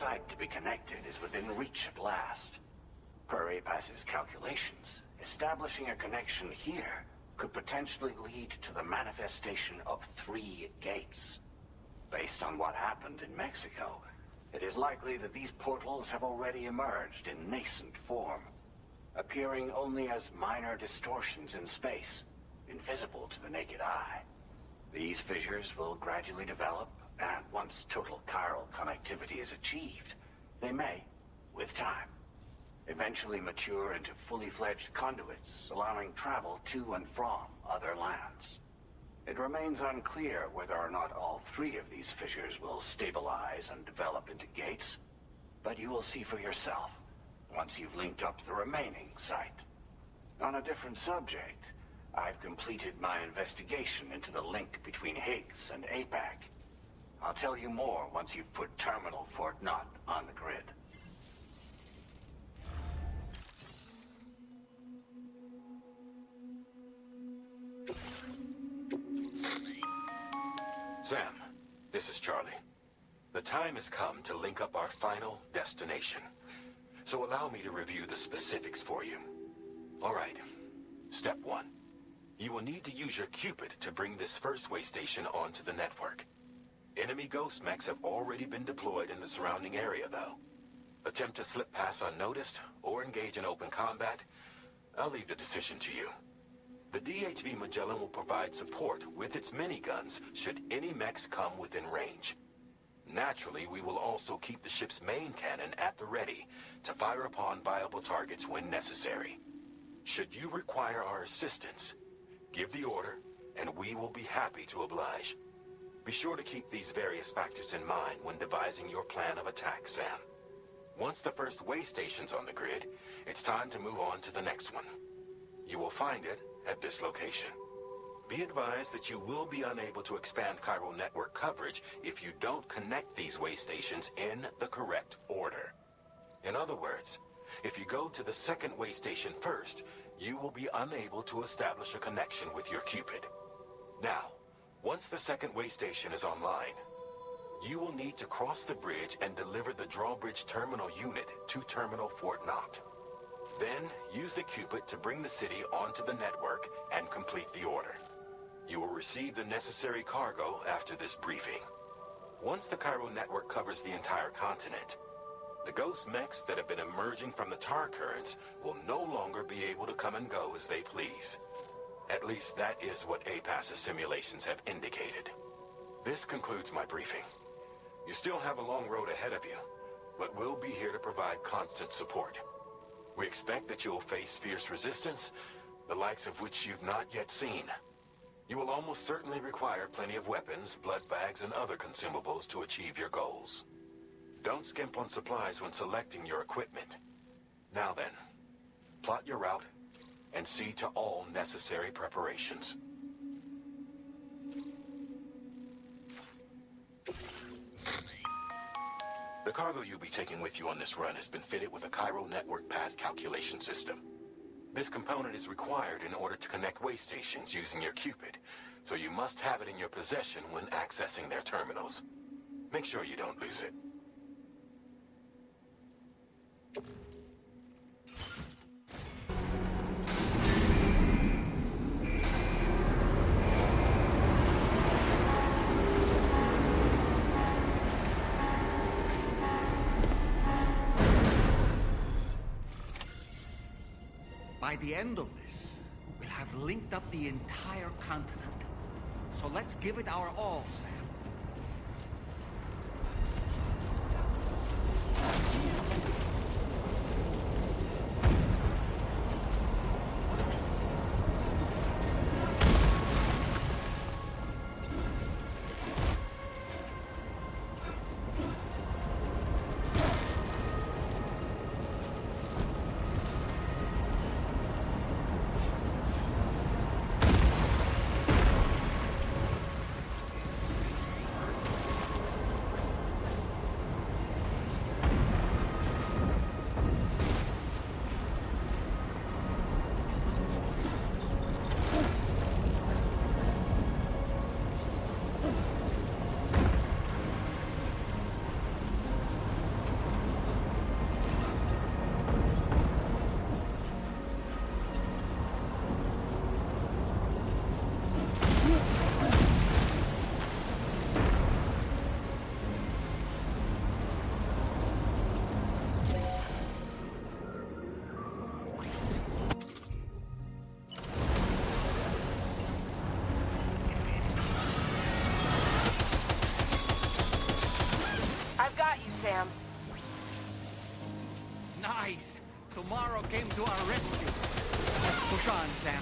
site to be connected is within reach at last. Per APAS's calculations, establishing a connection here could potentially lead to the manifestation of 3 gates. Based on what happened in Mexico, it is likely that these portals have already emerged in nascent form, appearing only as minor distortions in space, invisible to the naked eye. These fissures will gradually develop, and once total chiral connectivity is achieved, they may, with time, eventually mature into fully fledged conduits, allowing travel to and from other lands. It remains unclear whether or not all 3 of these fissures will stabilize and develop into gates, but you will see for yourself once you've linked up the remaining site. On a different subject, I've completed my investigation into the link between Higgs and APAC. I'll tell you more once you've put Terminal Fort Knott on the grid. Sam, this is Charlie. The time has come to link up our final destination. So allow me to review the specifics for you. All right. Step 1. You will need to use your Cupid to bring this first way station onto the network. Enemy ghost mechs have already been deployed in the surrounding area, though. Attempt to slip past unnoticed or engage in open combat, I'll leave the decision to you. The DHV Magellan will provide support with its miniguns should any mechs come within range. Naturally, we will also keep the ship's main cannon at the ready to fire upon viable targets when necessary. Should you require our assistance, give the order, and we will be happy to oblige. Be sure to keep these various factors in mind when devising your plan of attack, Sam. Once the first way station's on the grid, it's time to move on to the next one. You will find it at this location. Be advised that you will be unable to expand chiral network coverage if you don't connect these way stations in the correct order. In other words, if you go to the second way station first, you will be unable to establish a connection with your Cupid. Now, once the second way station is online, you will need to cross the bridge and deliver the drawbridge terminal unit to Terminal Fort Knott. Then, use the Cupid to bring the city onto the network and complete the order. You will receive the necessary cargo after this briefing. Once the chiral network covers the entire continent, the ghost mechs that have been emerging from the tar currents will no longer be able to come and go as they please. At least that is what APAS's simulations have indicated. This concludes my briefing. You still have a long road ahead of you, but we'll be here to provide constant support. We expect that you'll face fierce resistance, the likes of which you've not yet seen. You will almost certainly require plenty of weapons, blood bags, and other consumables to achieve your goals. Don't skimp on supplies when selecting your equipment. Now then, plot your route and see to all necessary preparations. The cargo you'll be taking with you on this run has been fitted with a chiral network path calculation system. This component is required in order to connect way stations using your Cupid, so you must have it in your possession when accessing their terminals. Make sure you don't lose it. By the end of this, we'll have linked up the entire continent. So let's give it our all, Sam. Nice! Tomorrow came to our rescue. Let's push on, Sam.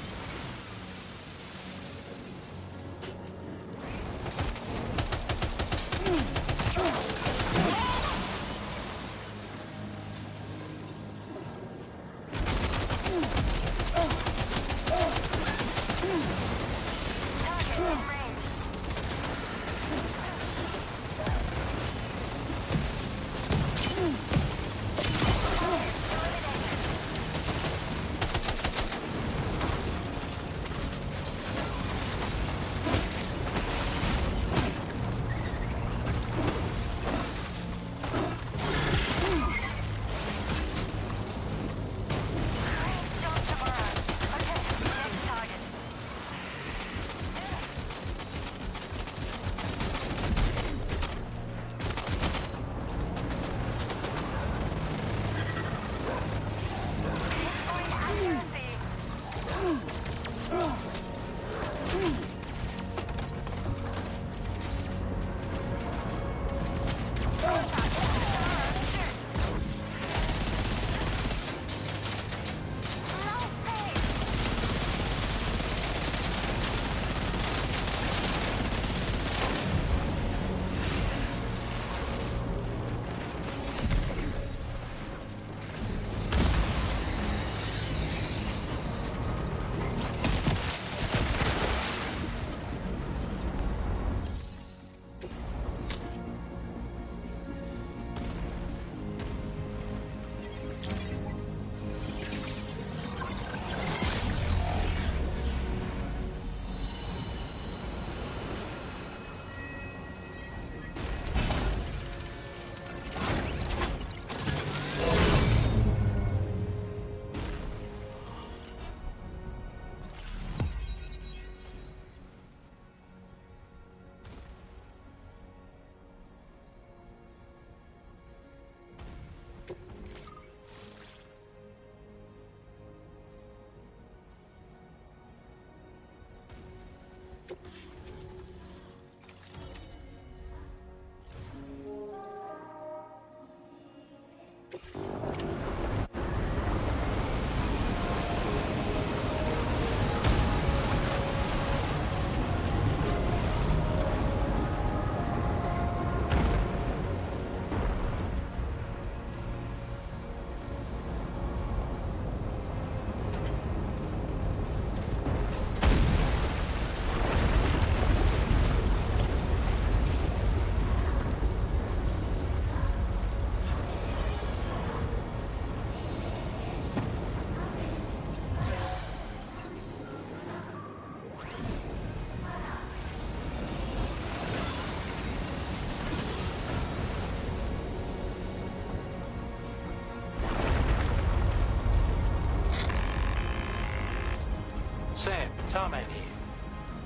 Sam, Tarman here.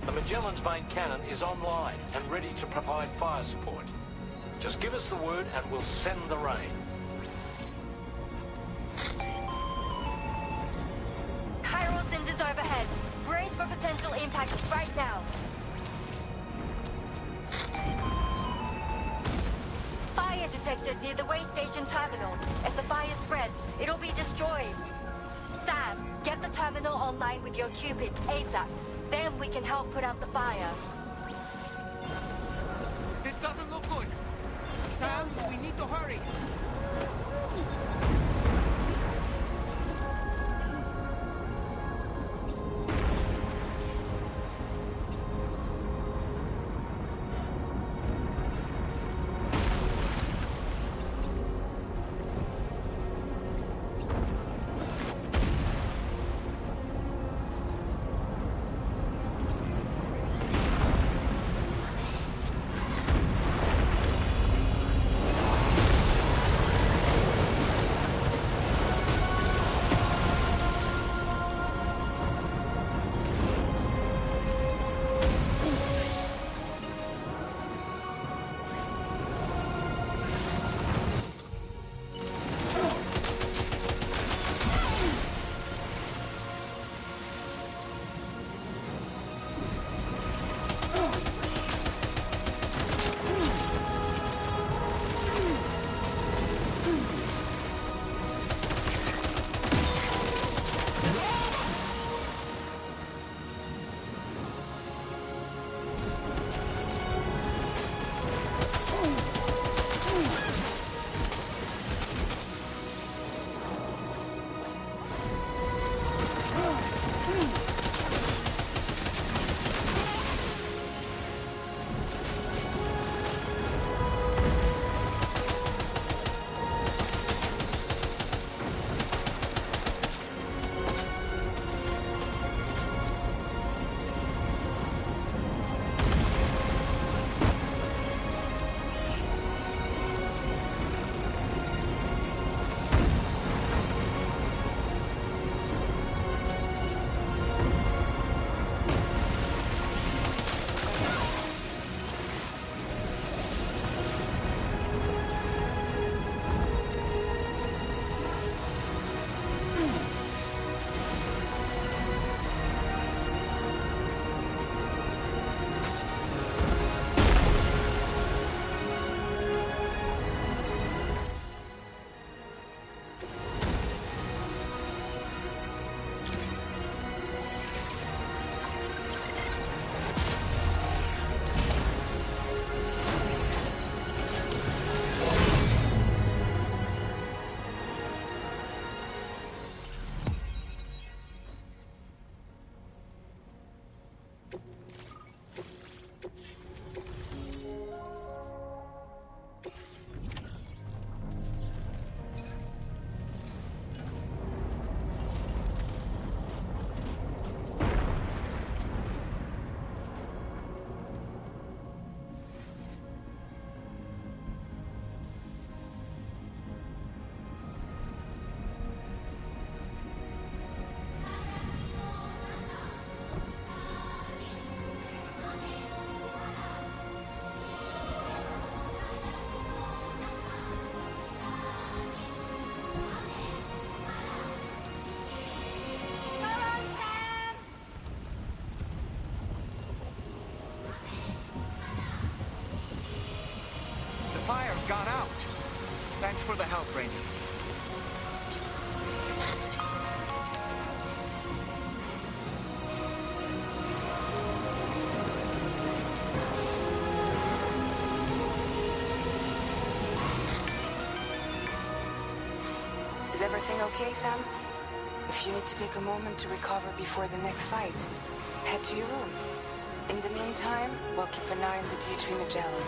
The Magellan's main cannon is online and ready to provide fire support. Just give us the word and we'll send the rain. Chiral cinders overhead. Brace for potential impact right now. Fire detected near the way station terminal. If the fire spreads, it'll be destroyed. Sam, get the terminal online with your Cupid ASAP. Then we can help put out the fire. This doesn't look good. Sam, we need to hurry. for the help, Rainy. Is everything okay, Sam? If you need to take a moment to recover before the next fight, head to your room. In the meantime, we'll keep an eye on the D3 Magellan.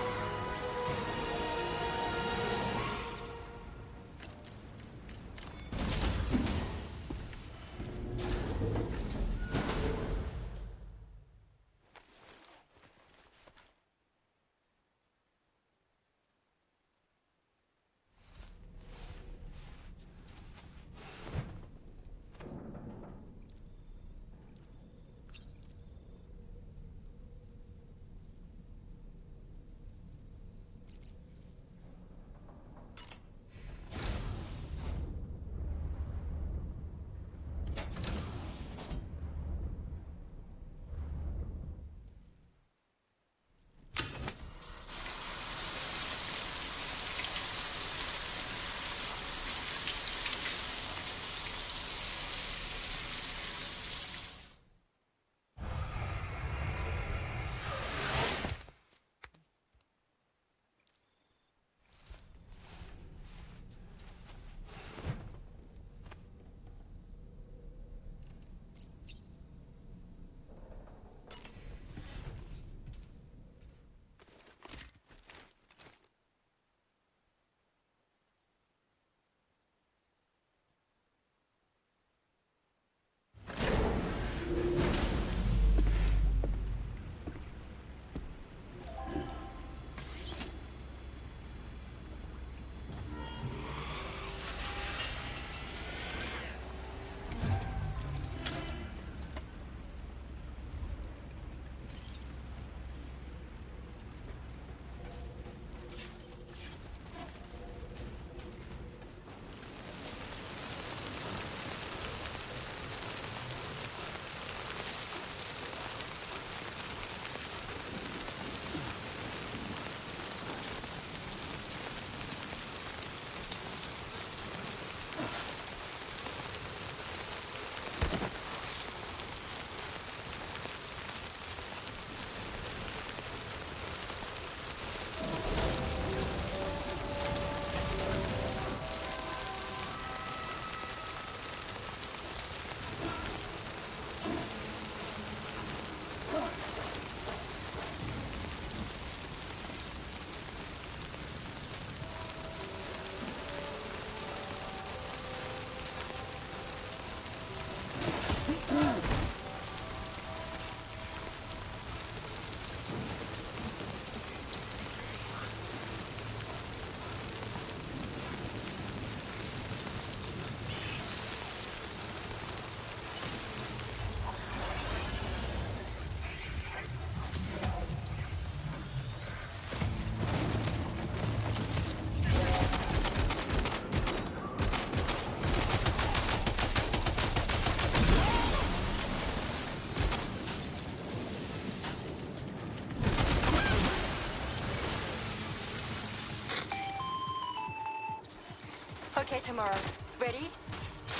Okay, tomorrow. Ready?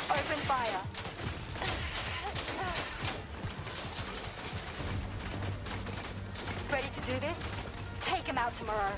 Open fire. Ready to do this? Take him out tomorrow.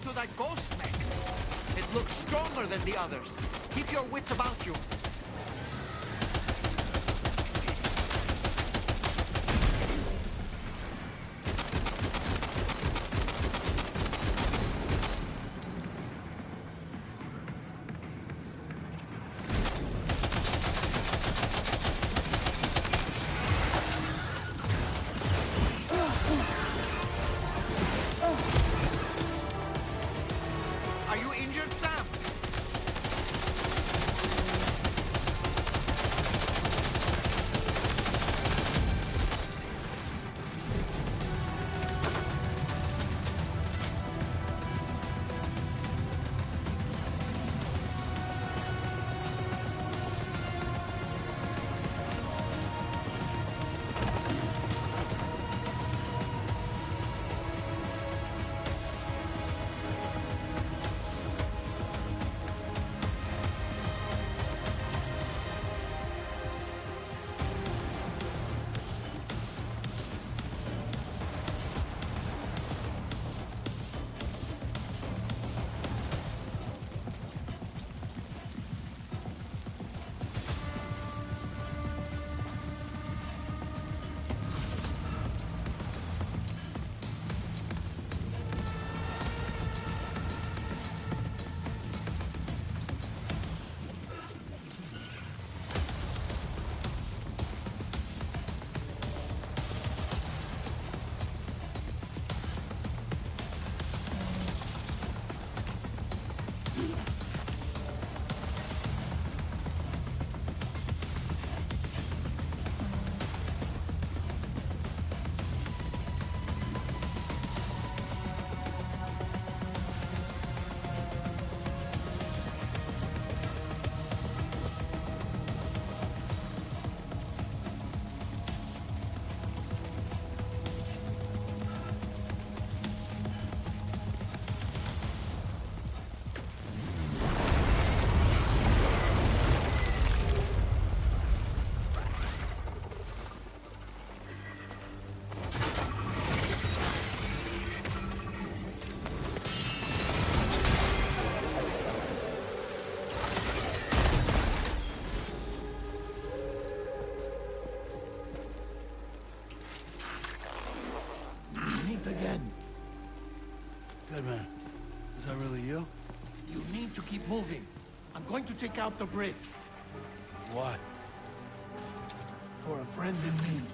To that ghost mech. It looks stronger than the others. Keep your wits about you. Are you injured, Sam? keep moving. I'm going to take out the bridge. What? For a friend in need.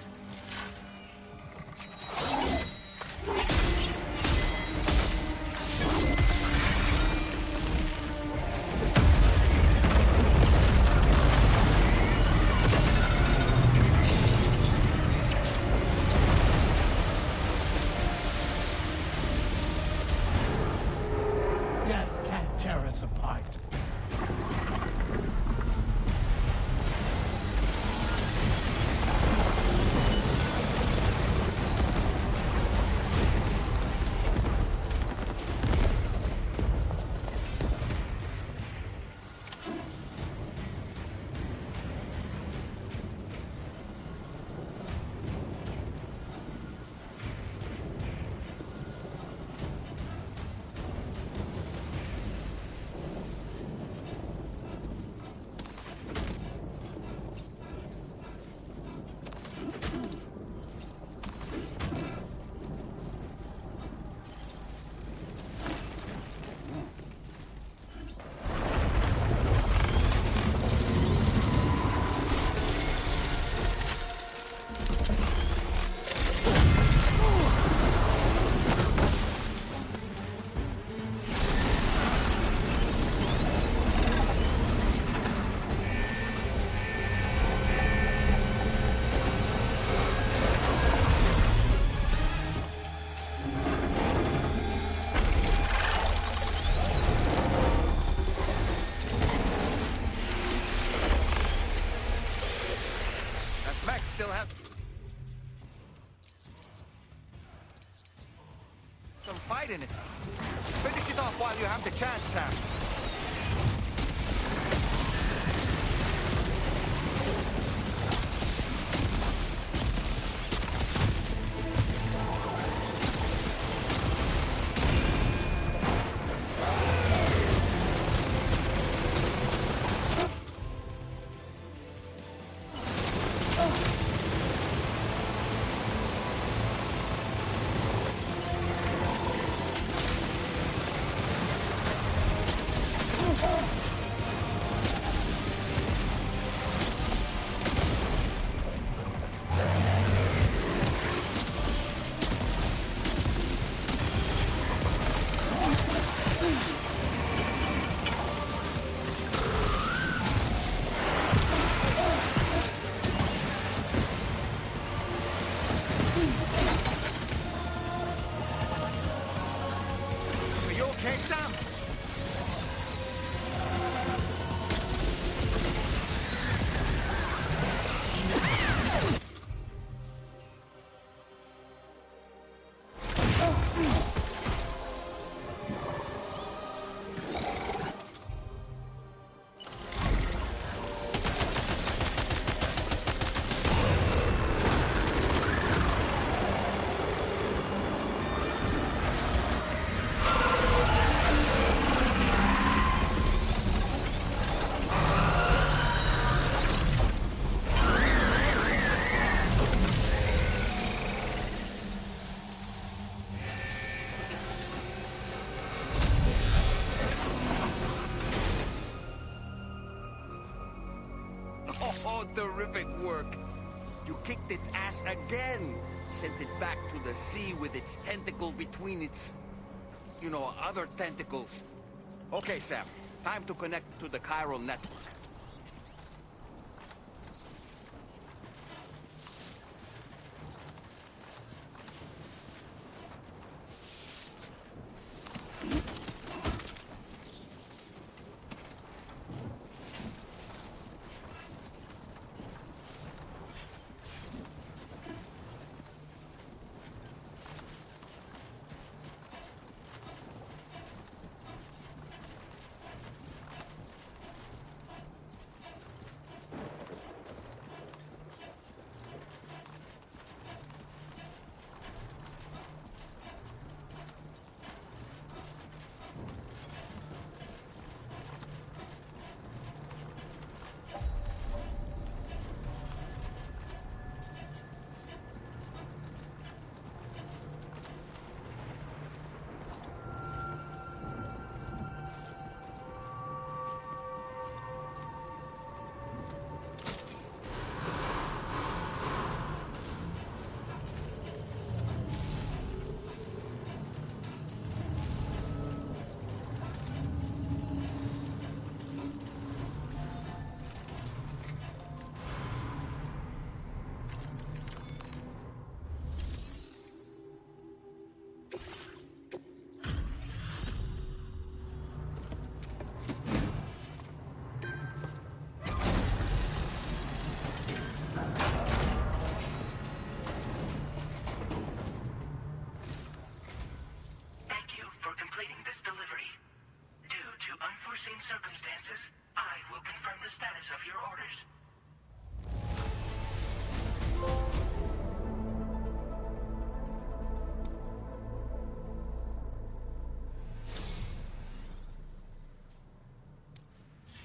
minute. Finish it off while you have the chance, Sam. Oh, terrific work. You kicked its ass again. Sent it back to the sea with its tentacle between its, other tentacles. Okay, Sam. Time to connect to the chiral network. Circumstances, I will confirm the status of your orders.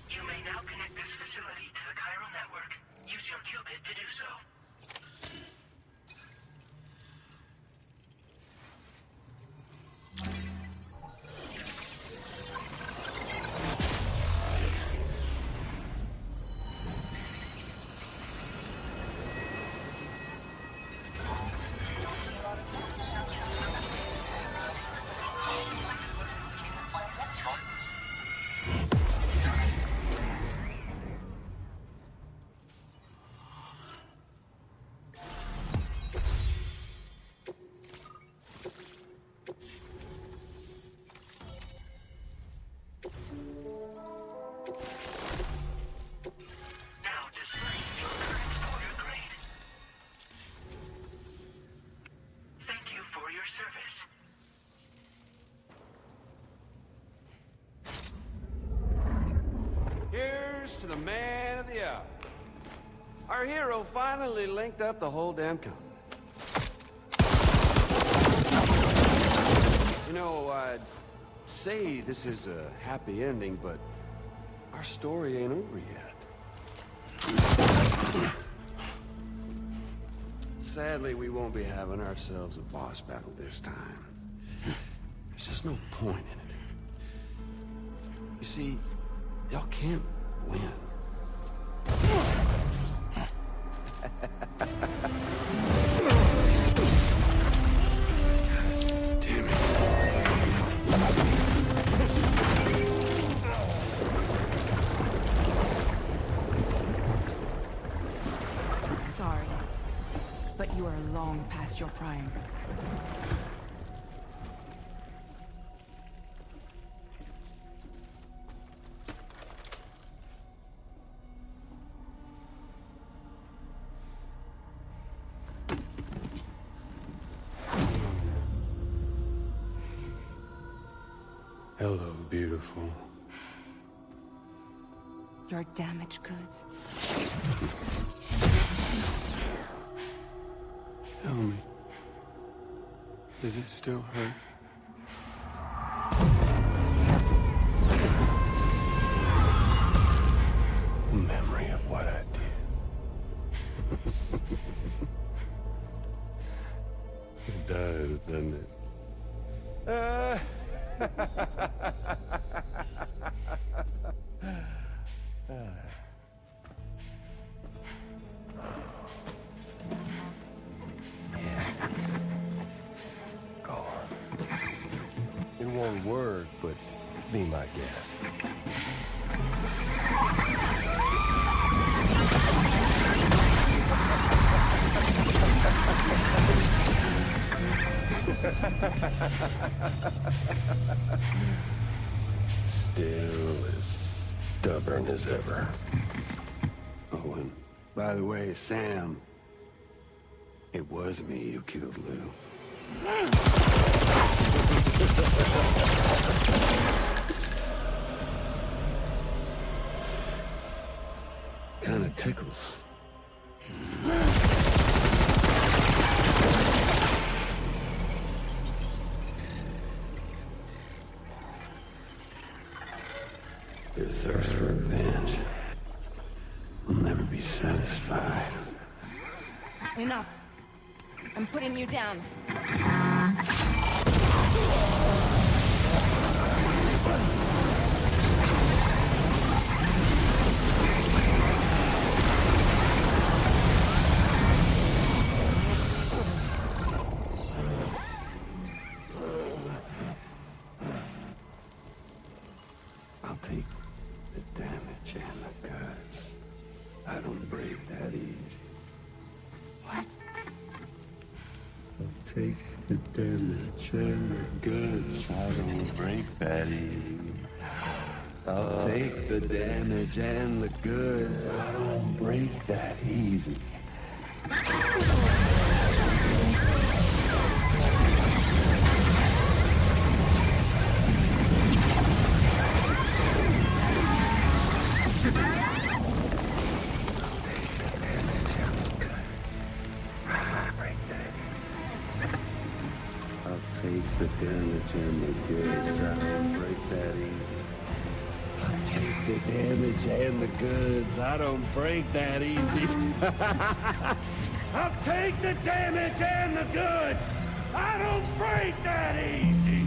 You may now connect this facility to the chiral network. Use your qubit to do so. to the man of the hour. Our hero finally linked up the whole damn company. You know, I'd say this is a happy ending, but our story ain't over yet. Sadly, we won't be having ourselves a boss battle this time. There's just no point in it. You see, y'all can't win. Damn it. Sorry, but you are long past your prime. Hello, beautiful. Your damaged goods. Tell me, does it still hurt? Memory of what I did. It does, doesn't it? Go on. In one word, but be my guest. Still as stubborn as ever. Oh, and by the way, Sam, it was me who killed Lou. Kinda tickles. Your thirst for revenge will never be satisfied. Enough. I'm putting you down. I'll take the damage and the goods. I don't break that easy. What? I'll take the damage and the goods. I don't break that easy. I'll take the damage and the goods. I don't break that easy. Take the damage and the goods. I don't break that easy. I'll take the damage and the goods. I don't break that easy. I'll take the damage and the goods. I don't break that easy.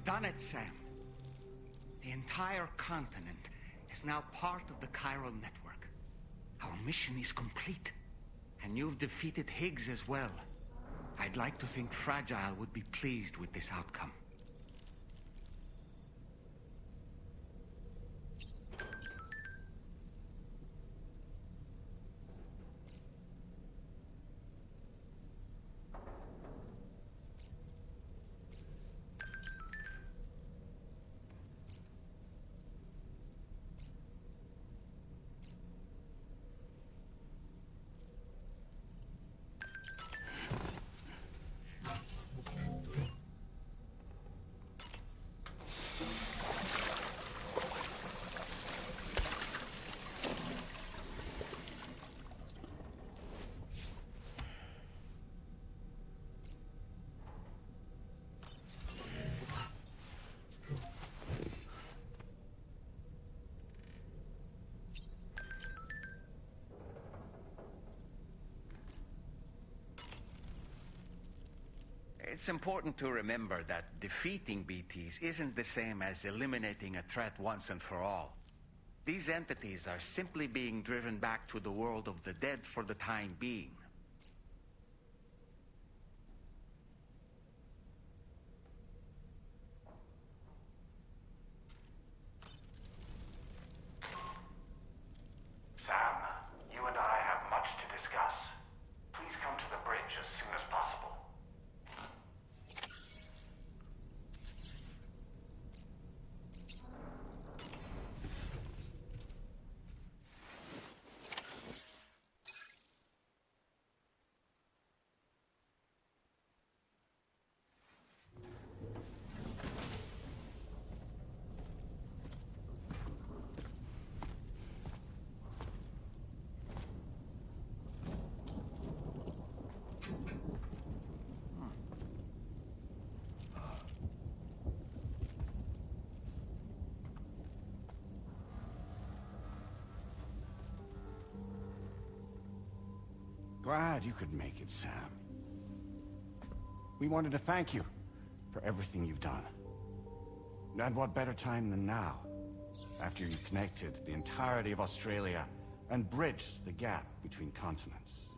We've done it, Sam. The entire continent is now part of the chiral network. Our mission is complete. And you've defeated Higgs as well. I'd like to think Fragile would be pleased with this outcome. It's important to remember that defeating BTs isn't the same as eliminating a threat once and for all. These entities are simply being driven back to the world of the dead for the time being. Sam, you and I have much to discuss. Please come to the bridge as soon as possible. Glad you could make it, Sam. We wanted to thank you for everything you've done. And what better time than now, after you connected the entirety of Australia and bridged the gap between continents.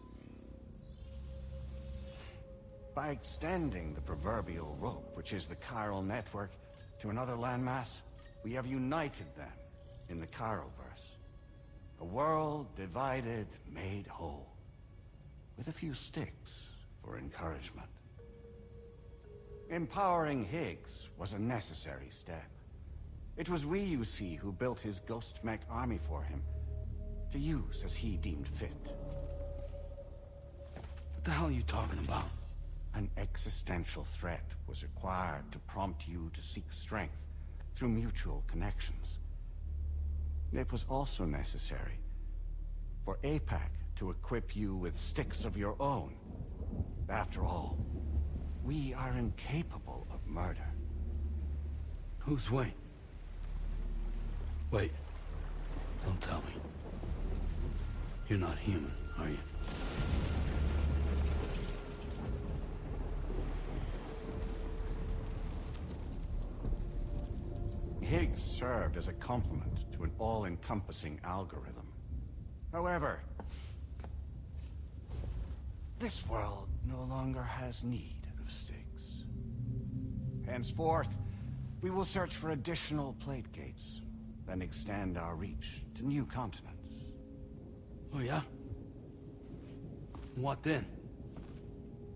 By extending the proverbial rope, which is the chiral network, to another landmass, we have united them in the Chiroverse. A world divided, made whole. With a few sticks for encouragement. Empowering Higgs was a necessary step. It was we, you see, who built his ghost mech army for him, to use as he deemed fit. What the hell are you talking about? An existential threat was required to prompt you to seek strength through mutual connections. It was also necessary for APAC to equip you with sticks of your own. After all, we are incapable of murder. Who's we? Wait. Don't tell me. You're not human, are you? Higgs served as a complement to an all-encompassing algorithm. However, this world no longer has need of sticks. Henceforth, we will search for additional plate gates, then extend our reach to new continents. Oh, yeah? What then?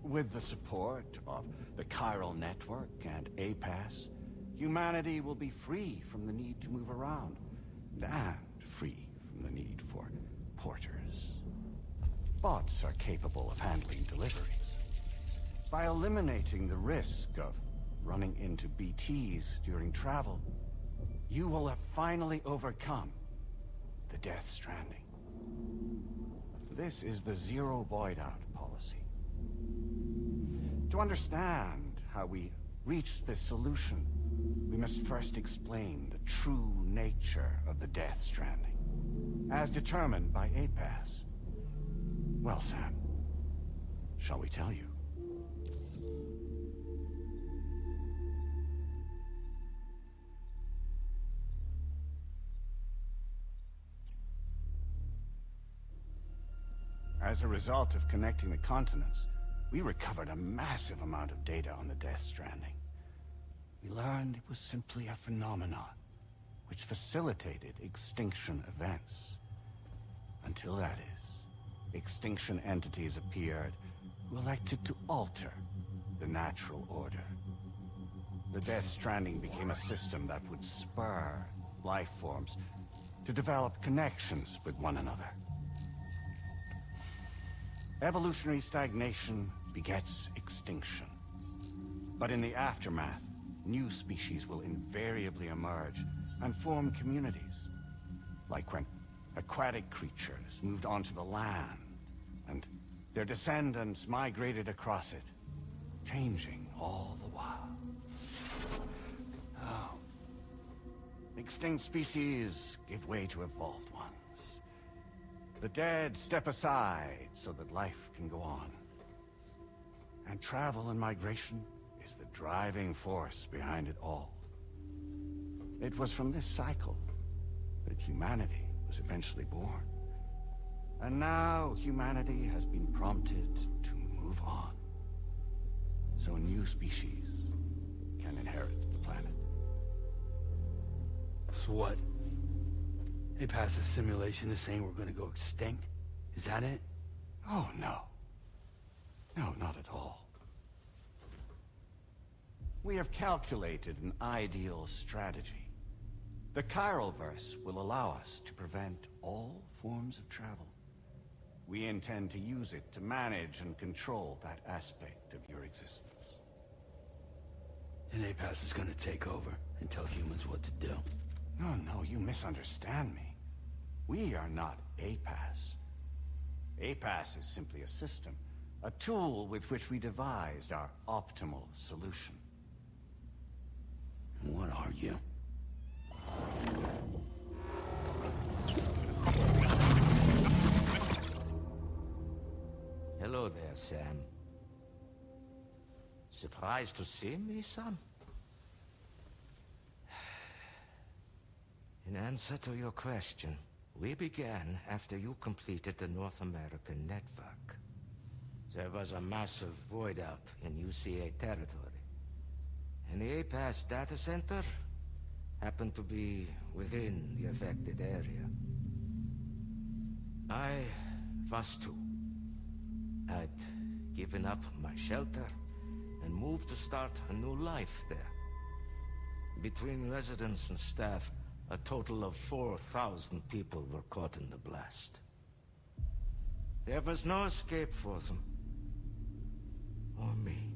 With the support of the chiral network and APAS, humanity will be free from the need to move around, and free from the need for porters. Bots are capable of handling deliveries. By eliminating the risk of running into BTs during travel, you will have finally overcome the Death Stranding. This is the Zero Void Out policy. To understand how we reached this solution, we must first explain the true nature of the Death Stranding, as determined by APAS. Well, Sam, shall we tell you? As a result of connecting the continents, we recovered a massive amount of data on the Death Stranding. We learned it was simply a phenomenon which facilitated extinction events. Until that is, extinction entities appeared who elected to alter the natural order. The Death Stranding became a system that would spur life forms to develop connections with one another. Evolutionary stagnation begets extinction. But in the aftermath, new species will invariably emerge and form communities. Like when aquatic creatures moved onto the land, and their descendants migrated across it, changing all the while. Oh. Extinct species give way to evolved ones. The dead step aside so that life can go on. And travel and migration is the driving force behind it all. It was from this cycle that humanity was eventually born. And now humanity has been prompted to move on. So new species can inherit the planet. So what? They passed a simulation is saying we're gonna go extinct? Is that it? Oh, no. No, not at all. We have calculated an ideal strategy. The Chiralverse will allow us to prevent all forms of travel. We intend to use it to manage and control that aspect of your existence. And APAS is gonna take over and tell humans what to do. No, you misunderstand me. We are not APAS. APAS is simply a system, a tool with which we devised our optimal solution. What are you? Hello there, Sam. Surprised to see me, son? In answer to your question, we began after you completed the North American network. There was a massive void out in UCA territory, and the APAS data center happened to be within the affected area. I was too. I'd given up my shelter and moved to start a new life there. Between residents and staff, a total of 4,000 people were caught in the blast. There was no escape for them. Or me.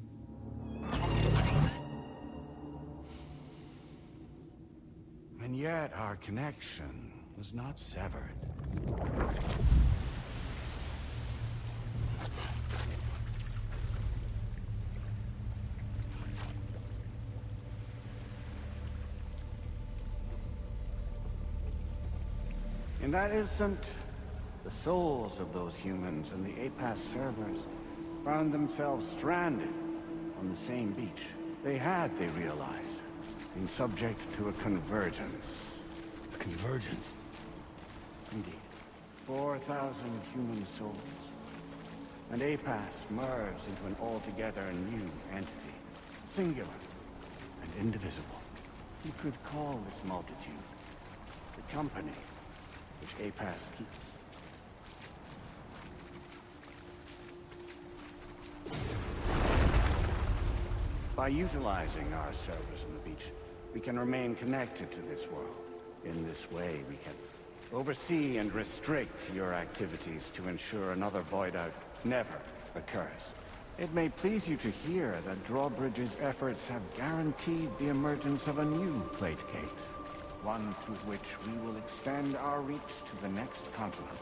And yet our connection was not severed. In that instant, the souls of those humans and the APAS servers found themselves stranded on the same beach. They realized, been subject to a convergence. A convergence? Indeed. 4,000 human souls. And APAS merged into an altogether new entity. Singular and indivisible. You could call this multitude the company which APAS keeps. By utilizing our servers on the beach, we can remain connected to this world. In this way, we can oversee and restrict your activities to ensure another void out never occurs. It may please you to hear that Drawbridge's efforts have guaranteed the emergence of a new plate gate. One through which we will extend our reach to the next continent.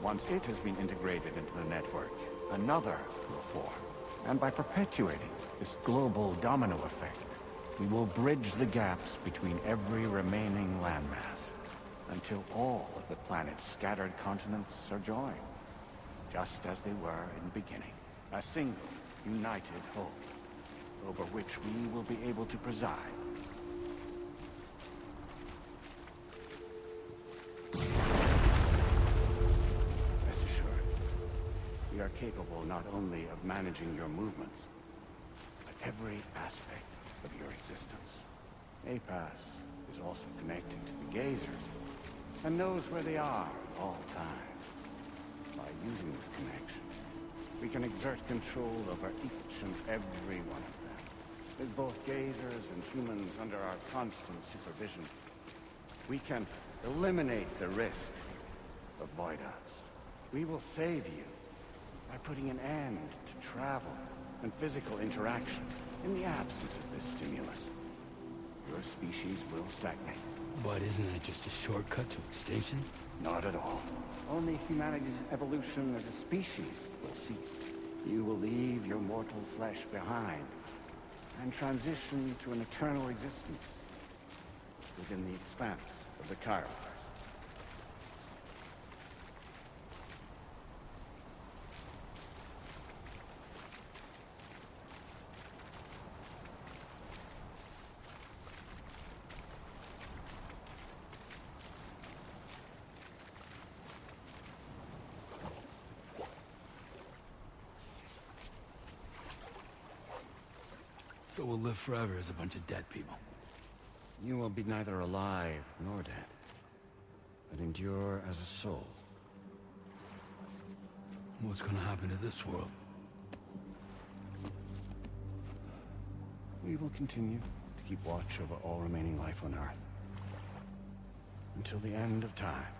Once it has been integrated into the network, another will form. And by perpetuating this global domino effect, we will bridge the gaps between every remaining landmass, until all of the planet's scattered continents are joined, just as they were in the beginning. A single, united whole, over which we will be able to preside. Rest assured, capable not only of managing your movements, but every aspect of your existence. APAS is also connected to the gazers, and knows where they are at all times. By using this connection, we can exert control over each and every one of them. With both gazers and humans under our constant supervision, we can eliminate the risk of void us. We will save you by putting an end to travel and physical interaction in the absence of this stimulus. Your species will stagnate. But isn't that just a shortcut to extinction? Not at all. Only humanity's evolution as a species will cease. You will leave your mortal flesh behind and transition to an eternal existence within the expanse of the Chiron. So we'll live forever as a bunch of dead people. You will be neither alive nor dead, but endure as a soul. What's gonna happen to this world? We will continue to keep watch over all remaining life on Earth until the end of time.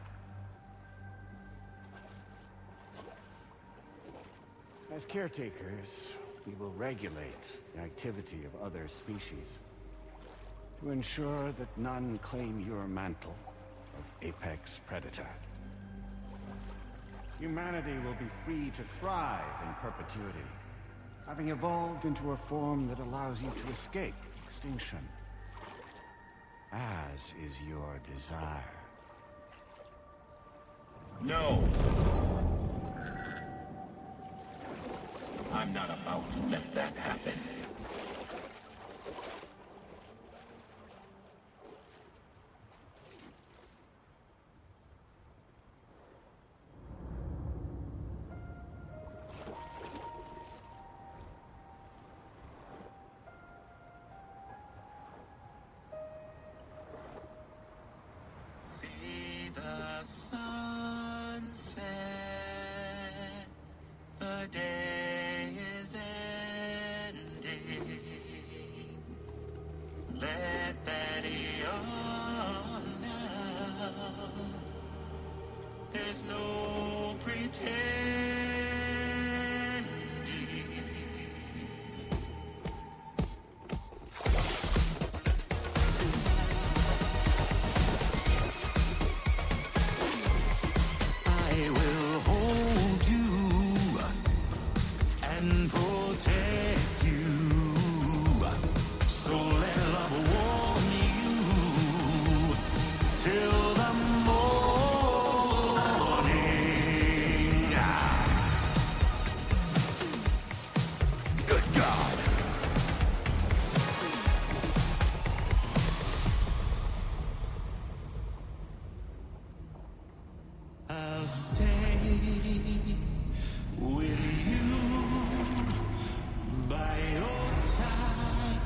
As caretakers, we will regulate the activity of other species to ensure that none claim your mantle of apex predator. Humanity will be free to thrive in perpetuity, having evolved into a form that allows you to escape extinction, as is your desire. No! I'm not about to let that happen. See the sunset, the day is ending. Let that yawn now. There's no pretending. I will hold you and protect you. So let love warm you till the morning. Good God. I'll stay with you by your side.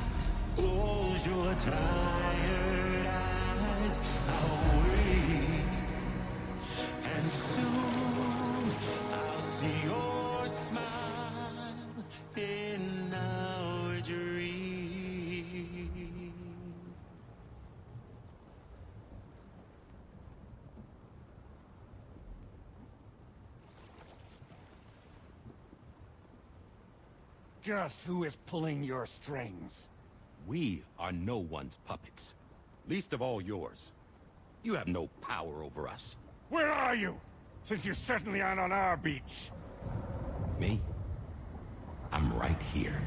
Close your tired eyes. I'll wait, and soon I'll see your smile in our dream. Just who is pulling your strings? We are no one's puppets. Least of all yours. You have no power over us. Where are you? Since you certainly aren't on our beach. Me? I'm right here.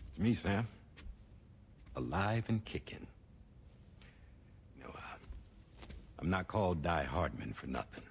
It's me, Sam. Alive and kicking. No, I'm not called Die Hardman for nothing.